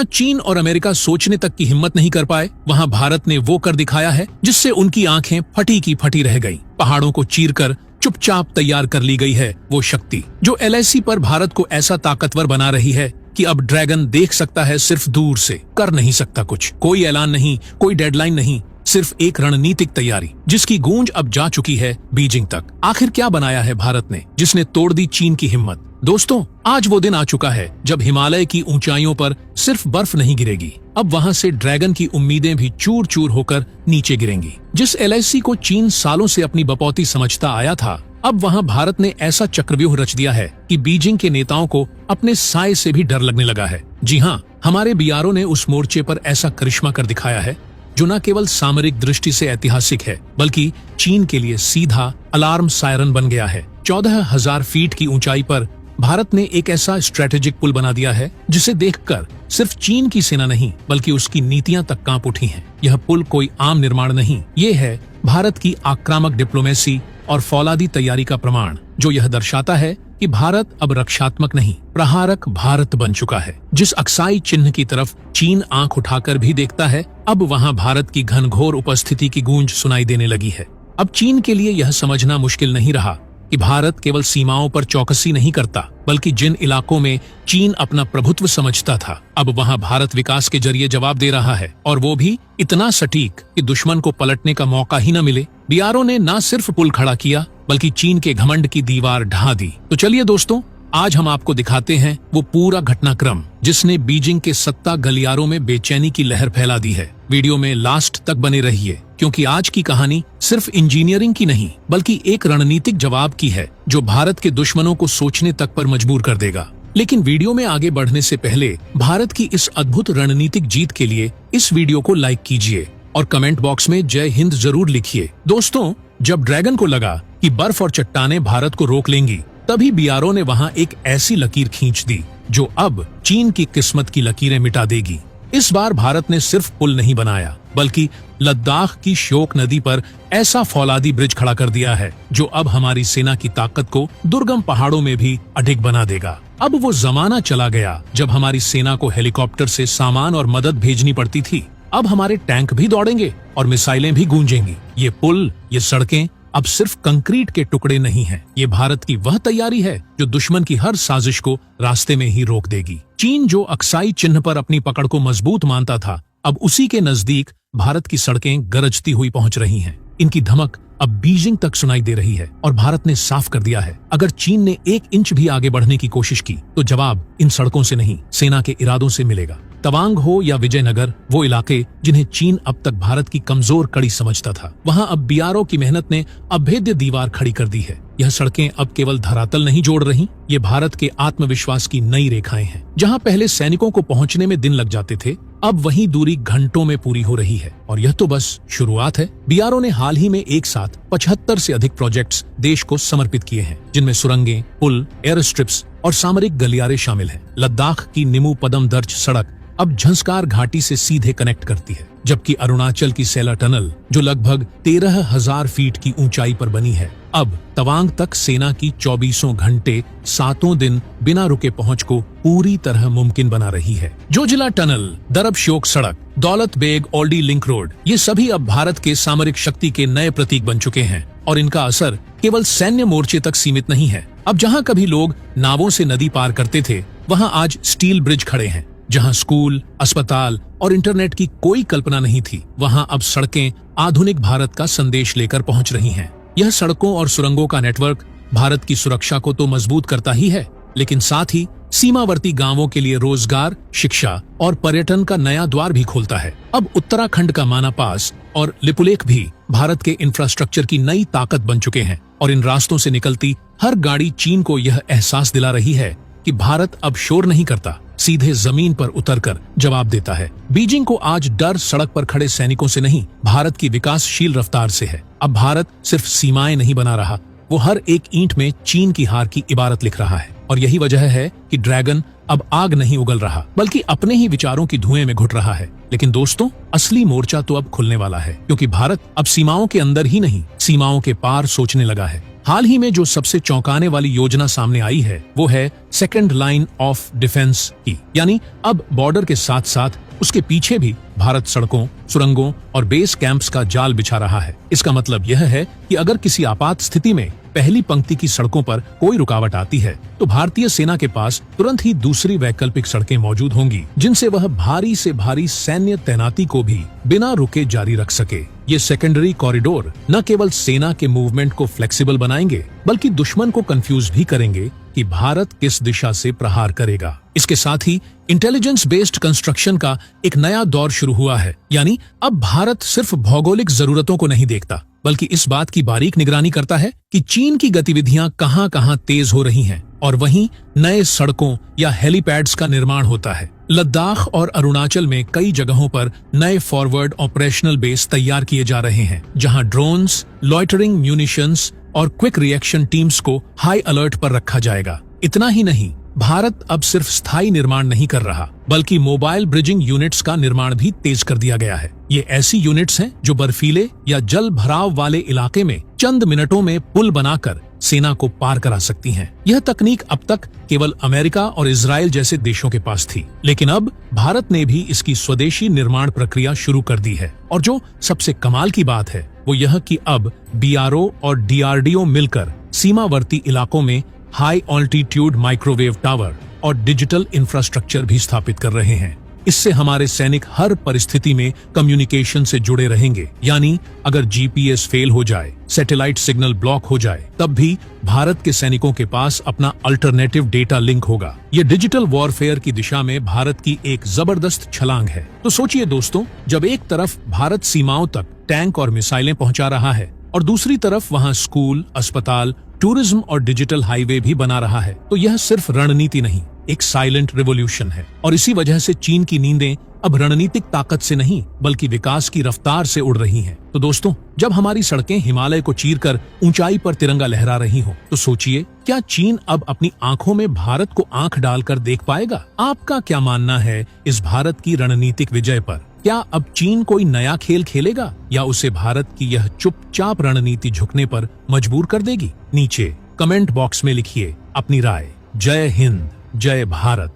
जहां चीन और अमेरिका सोचने तक की हिम्मत नहीं कर पाए, वहां भारत ने वो कर दिखाया है जिससे उनकी आंखें फटी की फटी रह गईं। पहाड़ों को चीरकर चुपचाप तैयार कर ली गई है वो शक्ति जो एलएसी पर भारत को ऐसा ताकतवर बना रही है कि अब ड्रैगन देख सकता है सिर्फ दूर से, कर नहीं सकता कुछ। कोई ऐलान नहीं, कोई डेडलाइन नहीं, सिर्फ एक रणनीतिक तैयारी जिसकी गूंज अब जा चुकी है बीजिंग तक। आखिर क्या बनाया है भारत ने जिसने तोड़ दी चीन की हिम्मत? दोस्तों, आज वो दिन आ चुका है जब हिमालय की ऊंचाइयों पर सिर्फ बर्फ नहीं गिरेगी, अब वहां से ड्रैगन की उम्मीदें भी चूर चूर होकर नीचे गिरेंगी। जिस एलएसी को चीन सालों से अपनी बपौती समझता आया था, अब वहां भारत ने ऐसा चक्रव्यूह रच दिया है कि बीजिंग के नेताओं को अपने साए से भी डर लगने लगा है। जी हाँ, हमारे बीआरओ ने उस मोर्चे पर ऐसा करिश्मा कर दिखाया है जो न केवल सामरिक दृष्टि से ऐतिहासिक है, बल्कि चीन के लिए सीधा अलार्म सायरन बन गया है। 14,000 फीट की ऊंचाई पर भारत ने एक ऐसा स्ट्रेटेजिक पुल बना दिया है जिसे देखकर सिर्फ चीन की सेना नहीं बल्कि उसकी नीतियां तक कांप उठी हैं। यह पुल कोई आम निर्माण नहीं, ये है भारत की आक्रामक डिप्लोमेसी और फौलादी तैयारी का प्रमाण, जो यह दर्शाता है कि भारत अब रक्षात्मक नहीं, प्रहारक भारत बन चुका है। जिस अक्साई चिन्ह की तरफ चीन आंख उठाकर भी देखता है, अब वहां भारत की घनघोर उपस्थिति की गूंज सुनाई देने लगी है। अब चीन के लिए यह समझना मुश्किल नहीं रहा कि भारत केवल सीमाओं पर चौकसी नहीं करता, बल्कि जिन इलाकों में चीन अपना प्रभुत्व समझता था, अब वहां भारत विकास के जरिए जवाब दे रहा है, और वो भी इतना सटीक कि दुश्मन को पलटने का मौका ही न मिले। बीआरओ ने न सिर्फ पुल खड़ा किया बल्कि चीन के घमंड की दीवार ढा दी। तो चलिए दोस्तों, आज हम आपको दिखाते हैं वो पूरा घटनाक्रम जिसने बीजिंग के सत्ता गलियारों में बेचैनी की लहर फैला दी है। वीडियो में लास्ट तक बने रहिए, क्योंकि आज की कहानी सिर्फ इंजीनियरिंग की नहीं बल्कि एक रणनीतिक जवाब की है जो भारत के दुश्मनों को सोचने तक पर मजबूर कर देगा। लेकिन वीडियो में आगे बढ़ने से पहले भारत की इस अद्भुत रणनीतिक जीत के लिए इस वीडियो को लाइक कीजिए और कमेंट बॉक्स में जय हिंद जरूर लिखिए। दोस्तों, जब ड्रैगन को लगा कि बर्फ और चट्टानें भारत को रोक लेंगी, तभी बीआरओ ने वहां एक ऐसी लकीर खींच दी जो अब चीन की किस्मत की लकीरें मिटा देगी। इस बार भारत ने सिर्फ पुल नहीं बनाया, बल्कि लद्दाख की श्योक नदी पर ऐसा फौलादी ब्रिज खड़ा कर दिया है जो अब हमारी सेना की ताकत को दुर्गम पहाड़ों में भी अडिग बना देगा। अब वो जमाना चला गया जब हमारी सेना को हेलीकॉप्टर से सामान और मदद भेजनी पड़ती थी। अब हमारे टैंक भी दौड़ेंगे और मिसाइलें भी गूंजेंगी। ये पुल, ये सड़कें अब सिर्फ कंक्रीट के टुकड़े नहीं हैं। ये भारत की वह तैयारी है जो दुश्मन की हर साजिश को रास्ते में ही रोक देगी। चीन जो अक्साई चिन्ह पर अपनी पकड़ को मजबूत मानता था, अब उसी के नजदीक भारत की सड़कें गरजती हुई पहुंच रही हैं। इनकी धमक अब बीजिंग तक सुनाई दे रही है और भारत ने साफ कर दिया है, अगर चीन ने 1 इंच भी आगे बढ़ने की कोशिश की तो जवाब इन सड़कों से नहीं, सेना के इरादों से मिलेगा। तवांग हो या विजयनगर, वो इलाके जिन्हें चीन अब तक भारत की कमजोर कड़ी समझता था, वहां अब बीआरओ की मेहनत ने अभेद्य दीवार खड़ी कर दी है। यह सड़कें अब केवल धरातल नहीं जोड़ रही, ये भारत के आत्मविश्वास की नई रेखाएं हैं। जहां पहले सैनिकों को पहुंचने में दिन लग जाते थे, अब वही दूरी घंटों में पूरी हो रही है। और यह तो बस शुरुआत है। बीआरओ ने हाल ही में एक साथ 75 से अधिक प्रोजेक्ट्स देश को समर्पित किए हैं, जिनमें सुरंगें, पुल, एयर स्ट्रिप्स और सामरिक गलियारे शामिल हैं। लद्दाख की निमू पदम दर्ज सड़क अब झंस्कार घाटी से सीधे कनेक्ट करती है, जबकि अरुणाचल की सेला टनल, जो लगभग 13,000 फीट की ऊंचाई पर बनी है, अब तवांग तक सेना की 24 घंटे 7 दिन बिना रुके पहुंच को पूरी तरह मुमकिन बना रही है। जोजिला टनल, दरब श्योक सड़क, दौलत बेग ओल्डी लिंक रोड, ये सभी अब भारत के सामरिक शक्ति के नए प्रतीक बन चुके हैं और इनका असर केवल सैन्य मोर्चे तक सीमित नहीं है। अब जहां कभी लोग नावों से नदी पार करते थे, वहां आज स्टील ब्रिज खड़े हैं। जहां स्कूल, अस्पताल और इंटरनेट की कोई कल्पना नहीं थी, वहां अब सड़कें आधुनिक भारत का संदेश लेकर पहुंच रही हैं। यह सड़कों और सुरंगों का नेटवर्क भारत की सुरक्षा को तो मजबूत करता ही है, लेकिन साथ ही सीमावर्ती गांवों के लिए रोजगार, शिक्षा और पर्यटन का नया द्वार भी खोलता है। अब उत्तराखंड का माना पास और लिपुलेख भी भारत के इंफ्रास्ट्रक्चर की नई ताकत बन चुके हैं, और इन रास्तों से निकलती हर गाड़ी चीन को यह एहसास दिला रही है कि भारत अब शोर नहीं करता, सीधे जमीन पर उतरकर जवाब देता है। बीजिंग को आज डर सड़क पर खड़े सैनिकों से नहीं, भारत की विकासशील रफ्तार से है। अब भारत सिर्फ सीमाएं नहीं बना रहा, वो हर एक ईंट में चीन की हार की इबारत लिख रहा है। और यही वजह है कि ड्रैगन अब आग नहीं उगल रहा, बल्कि अपने ही विचारों की धुएं में घुट रहा है। लेकिन दोस्तों, असली मोर्चा तो अब खुलने वाला है, क्योंकि भारत अब सीमाओं के अंदर ही नहीं, सीमाओं के पार सोचने लगा है। हाल ही में जो सबसे चौंकाने वाली योजना सामने आई है वो है सेकंड लाइन ऑफ डिफेंस की, यानी अब बॉर्डर के साथ साथ उसके पीछे भी भारत सड़कों, सुरंगों और बेस कैंप्स का जाल बिछा रहा है। इसका मतलब यह है कि अगर किसी आपात स्थिति में पहली पंक्ति की सड़कों पर कोई रुकावट आती है तो भारतीय सेना के पास तुरंत ही दूसरी वैकल्पिक सड़कें मौजूद होंगी, जिनसे वह भारी से भारी सैन्य तैनाती को भी बिना रुके जारी रख सके। ये सेकेंडरी कॉरिडोर न केवल सेना के मूवमेंट को फ्लेक्सिबल बनाएंगे बल्कि दुश्मन को कंफ्यूज भी करेंगे कि भारत किस दिशा से प्रहार करेगा। इसके साथ ही इंटेलिजेंस बेस्ड कंस्ट्रक्शन का एक नया दौर शुरू हुआ है, यानी अब भारत सिर्फ भौगोलिक जरूरतों को नहीं देखता बल्कि इस बात की बारीक निगरानी करता है कि चीन की गतिविधियां कहां-कहां तेज हो रही हैं और वहीं नए सड़कों या हेलीपैड्स का निर्माण होता है। लद्दाख और अरुणाचल में कई जगहों पर नए फॉरवर्ड ऑपरेशनल बेस तैयार किए जा रहे हैं, जहां ड्रोन्स, लॉइटरिंग म्यूनिशंस और क्विक रिएक्शन टीम्स को हाई अलर्ट पर रखा जाएगा। इतना ही नहीं, भारत अब सिर्फ स्थायी निर्माण नहीं कर रहा बल्कि मोबाइल ब्रिजिंग यूनिट्स का निर्माण भी तेज कर दिया गया है। ये ऐसी यूनिट्स हैं जो बर्फीले या जल भराव वाले इलाके में चंद मिनटों में पुल बनाकर सेना को पार करा सकती हैं। यह तकनीक अब तक केवल अमेरिका और इजराइल जैसे देशों के पास थी, लेकिन अब भारत ने भी इसकी स्वदेशी निर्माण प्रक्रिया शुरू कर दी है। और जो सबसे कमाल की बात है वो यह कि अब BRO और DRDO मिलकर सीमावर्ती इलाकों में हाई ऑल्टीट्यूड माइक्रोवेव टावर और डिजिटल इंफ्रास्ट्रक्चर भी स्थापित कर रहे हैं। इससे हमारे सैनिक हर परिस्थिति में कम्युनिकेशन से जुड़े रहेंगे, यानी अगर GPS फेल हो जाए, सैटेलाइट सिग्नल ब्लॉक हो जाए, तब भी भारत के सैनिकों के पास अपना अल्टरनेटिव डेटा लिंक होगा। ये डिजिटल वॉरफेयर की दिशा में भारत की एक जबरदस्त छलांग है। तो सोचिए दोस्तों, जब एक तरफ भारत सीमाओं तक टैंक और मिसाइलें पहुंचा रहा है और दूसरी तरफ वहां स्कूल, अस्पताल, टूरिज्म और डिजिटल हाईवे भी बना रहा है, तो यह सिर्फ रणनीति नहीं, एक साइलेंट रिवॉल्यूशन है। और इसी वजह से चीन की नींदें अब रणनीतिक ताकत से नहीं बल्कि विकास की रफ्तार से उड़ रही हैं। तो दोस्तों, जब हमारी सड़कें हिमालय को चीरकर ऊंचाई पर तिरंगा लहरा रही हो, तो सोचिए, क्या चीन अब अपनी आंखों में भारत को आंख डालकर देख पाएगा? आपका क्या मानना है इस भारत की रणनीतिक विजय पर? क्या अब चीन कोई नया खेल खेलेगा या उसे भारत की यह चुपचाप रणनीति झुकने पर मजबूर कर देगी? नीचे कमेंट बॉक्स में लिखिए अपनी राय। जय हिंद, जय भारत।